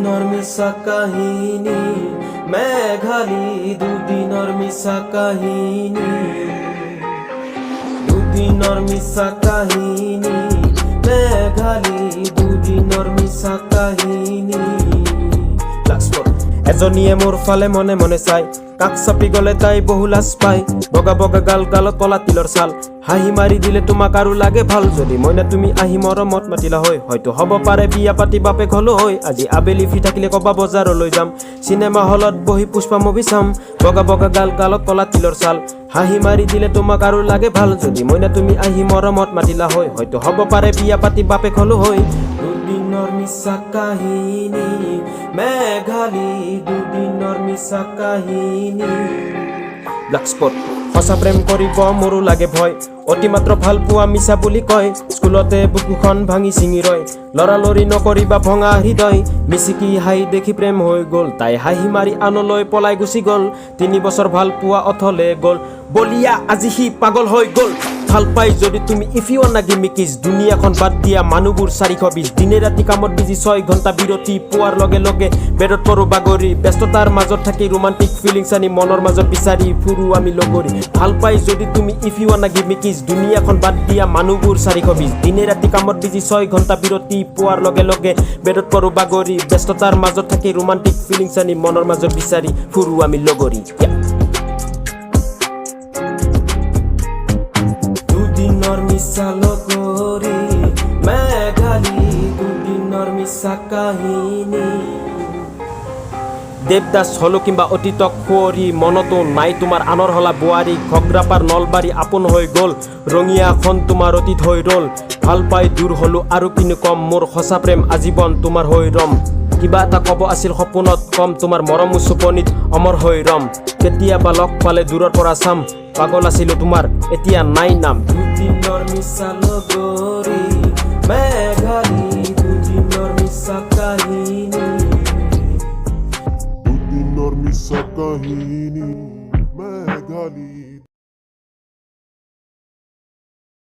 দুদিনৰ মিছা কাহিনী মেঘালী, দুদিনৰ মিছা কাহিনী, দুদিনৰ মিছা কাহিনী মেঘালী, দুদিনৰ মিছা কাহিনী। এজনীয়ে মোৰ ফালে মনে মনে চাই, কাষ চাপি গলে তাই বহু লাজ পায়। বগা বগা গাল, গালত কলা তিলৰ ছাল, হাঁহি মাৰি দিলে তোমাক আৰু লাগে ভাল। যদি মইনা তুমি আহি মৰমত মাতিলা হয়, হয়তো হ'ব পাৰে বিয়া পাতি বাপেক হলো হয়। আজি আবেলি ফ্ৰী থাকিলে কবা বজাৰলৈ যাম, চিনেমা হলত বহি পুষ্পা মুভি চাম। বগা বগা গাল, গালত কলা তিলৰ ছাল, হাঁহি মাৰি দিলে তোমাক আৰু লাগে ভাল। যদি মইনা তুমি আহি মৰমত মাতিলা হয়, হয়তো হ'ব পাৰে বিয়া পাতি বাপেক হলো হয়। দুদিনৰ মিছা কাহিনী মেঘালী, দুদিনৰ মিছা কাহিনী। ব্লেক স্পট সঁচা প্ৰেম কৰিব মোৰো লাগে ভয়, অতিমাত্ৰ ভাল পোৱা মিছা বুলি কয়। স্কুলতে বুকুখন ভাঙি ছিঙি ৰয়, লৰালৰি নকৰিবা ভঙা হৃদয়। মিচিকি হাঁহি দেখি প্ৰেম হৈ গ'ল, তাই হাঁহি মাৰি আনলৈ পলাই গুচি গ'ল। 3 বছৰ ভাল পোৱা অথলে গ'ল, বলিয়া আজি সি পাগল হৈ গ'ল। ভাল পাই যদি তুমি ইফ ইউ ৱান্না গিভ মি কিছ, দুনিয়াখন বাদ দিয়া মানুহবোৰ 420। দিনে ৰাতি কামত বিজি 6 ঘণ্টা বিৰতি, পোৱাৰ লগে লগে বেডত পৰো বাগৰি। ব্যস্ততাৰ মাজত থাকি ৰোমান্টিক ফিলিংছ আনি মনৰ মাজত বিচাৰি ফুৰো আমি লগৰী। ভাল পাই যদি তুমি ইফ ইউ ৱান্না গিভ মি কিছ, দুনিয়াখন বাদ দিয়া মানুহবোৰ 420। দিনে ৰাতি কামত বিজি 6 ঘণ্টা বিৰতি, পোৱাৰ লগে লগে বেডত পৰো বাগৰি। ব্যস্ততাৰ মাজত থাকি ৰোমান্টিক ফিলিংছ আনি মনৰ মাজত বিচাৰি ফুৰো আমি লগৰী। দুদিনৰ মিছা লগৰী মেঘালী, দুদিনৰ মিছা কাহিনী। দেৱদাস হলো কিম্বা অতীতক সুঁৱৰি, মনতো নাই তোমাৰ আনৰ হলা বোৱাৰী। ঘগ্ৰাপাৰ নলবাৰী আপোন হৈ গ'ল, ৰঙিয়াখন তোমাৰ অতীত হৈ ৰ'ল। ভাল পাই দূৰ হলো আৰু কিনো কম, মোৰ সঁচা প্ৰেম আজীৱন তোমাৰ হৈ ৰম। কিবা এটা ক'ব আছিল সপোনত কম, তোমাৰ মৰম চুপনিত অমৰ হৈ ৰম। কেতিয়াবা লগ পালে দূৰৰ পৰা চাম, পাগল আছিলো তোমাৰ এতিয়া নাই নাম। দুদিনৰ মিছা লগৰী মেঘালী, দুদিনৰ মিছা কাহিনী, দুদিনৰ মিছা কাহিনী মেঘালী।